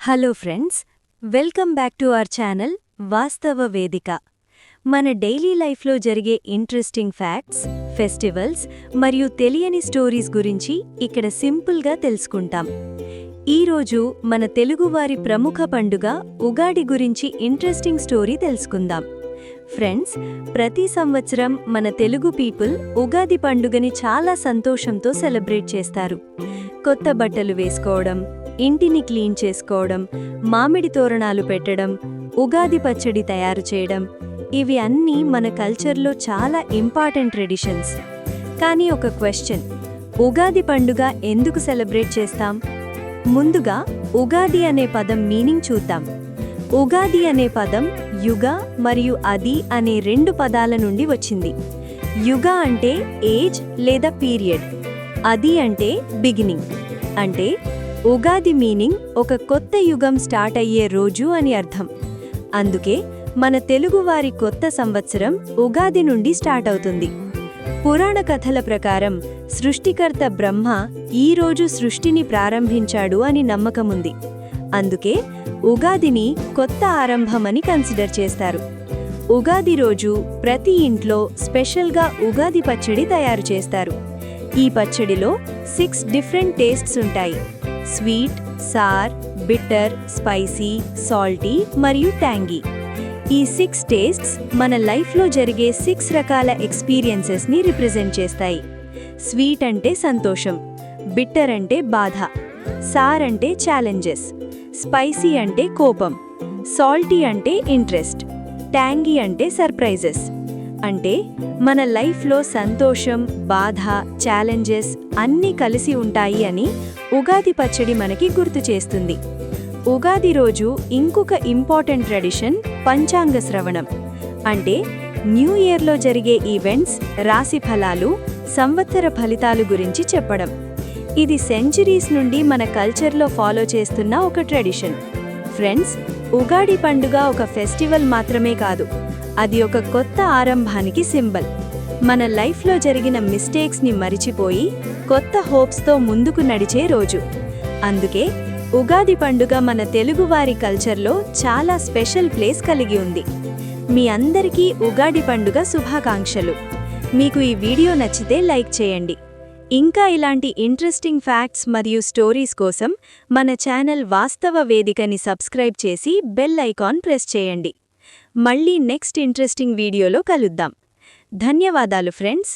Hello friends, welcome back to our channel వాస్తవ వేదిక. మన డైలీ లైఫ్లో జరిగే ఇంట్రెస్టింగ్ ఫ్యాక్ట్స్, ఫెస్టివల్స్ మరియు తెలియని స్టోరీస్ గురించి ఇక్కడ సింపుల్గా తెలుసుకుంటాం. ఈరోజు మన తెలుగువారి ప్రముఖ పండుగ ఉగాది గురించి ఇంట్రెస్టింగ్ స్టోరీ తెలుసుకుందాం. ఫ్రెండ్స్, ప్రతి సంవత్సరం మన తెలుగు పీపుల్ ఉగాది పండుగని చాలా సంతోషంతో సెలబ్రేట్ చేస్తారు. కొత్త బట్టలు వేసుకోవడం, ఇంటిని క్లీన్ చేసుకోవడం, మామిడి తోరణాలు పెట్టడం, ఉగాది పచ్చడి తయారు చేయడం, ఇవి అన్నీ మన కల్చర్లో చాలా ఇంపార్టెంట్ ట్రెడిషన్స్. కానీ ఒక క్వశ్చన్, ఉగాది పండుగ ఎందుకు సెలబ్రేట్ చేస్తాం? ముందుగా ఉగాది అనే పదం మీనింగ్ చూద్దాం. ఉగాది అనే పదం యుగ మరియు అది అనే రెండు పదాల నుండి వచ్చింది. యుగ అంటే ఏజ్ లేదా పీరియడ్, అది అంటే బిగినింగ్. అంటే ఉగాది మీనింగ్ ఒక కొత్త యుగం స్టార్ట్ అయ్యే రోజు అని అర్థం. అందుకే మన తెలుగువారి కొత్త సంవత్సరం ఉగాది నుండి స్టార్ట్ అవుతుంది. పురాణ కథల ప్రకారం సృష్టికర్త బ్రహ్మ ఈ రోజు సృష్టిని ప్రారంభించాడు అని నమ్మకముంది. అందుకే ఉగాదిని కొత్త ఆరంభమని కన్సిడర్ చేస్తారు. ఉగాది రోజు ప్రతి ఇంట్లో స్పెషల్గా ఉగాది పచ్చడి తయారు చేస్తారు. ఈ పచ్చడిలో 6 డిఫరెంట్ టేస్ట్స్ ఉంటాయి: sweet, sir, bitter, spicy, salty మరియు ట్యాంగీ. ఈ 6 టేస్ట్స్ మన లైఫ్లో జరిగే 6 రకాల ఎక్స్పీరియన్సెస్ని రిప్రజెంట్ చేస్తాయి. స్వీట్ అంటే సంతోషం, బిట్టర్ అంటే బాధ, సార్ అంటే ఛాలెంజెస్, స్పైసీ అంటే కోపం, సాల్టీ అంటే ఇంట్రెస్ట్, ట్యాంగీ అంటే సర్ప్రైజెస్. అంటే మన లైఫ్లో సంతోషం, బాధ, ఛాలెంజెస్ అన్నీ కలిసి ఉంటాయి అని ఉగాది పచ్చడి మనకి గుర్తు చేస్తుంది. ఉగాది రోజు ఇంకొక ఇంపార్టెంట్ ట్రెడిషన్ పంచాంగ శ్రవణం. అంటే న్యూ ఇయర్లో జరిగే ఈవెంట్స్, రాశి ఫలాలు, సంవత్సర ఫలితాలు గురించి చెప్పడం. ఇది సెంచరీస్ నుండి మన కల్చర్లో ఫాలో చేస్తున్న ఒక ట్రెడిషన్. ఫ్రెండ్స్, ఉగాది పండుగ ఒక ఫెస్టివల్ మాత్రమే కాదు, అది ఒక కొత్త ఆరంభానికి సింబల్. మన లైఫ్లో జరిగిన మిస్టేక్స్ని మరిచిపోయి కొత్త హోప్స్తో ముందుకు నడిచే రోజు. అందుకే ఉగాది పండుగ మన తెలుగువారి కల్చర్లో చాలా స్పెషల్ ప్లేస్ కలిగి ఉంది. మీ అందరికీ ఉగాది పండుగ శుభాకాంక్షలు. మీకు ఈ వీడియో నచ్చితే లైక్ చేయండి. ఇంకా ఇలాంటి ఇంట్రెస్టింగ్ ఫ్యాక్ట్స్ మరియు స్టోరీస్ కోసం మన ఛానల్ వాస్తవ వేదికని సబ్స్క్రైబ్ చేసి బెల్ ఐకాన్ ప్రెస్ చేయండి. మళ్ళీ నెక్స్ట్ ఇంట్రెస్టింగ్ వీడియోలో కలుద్దాం. ధన్యవాదాలు ఫ్రెండ్స్.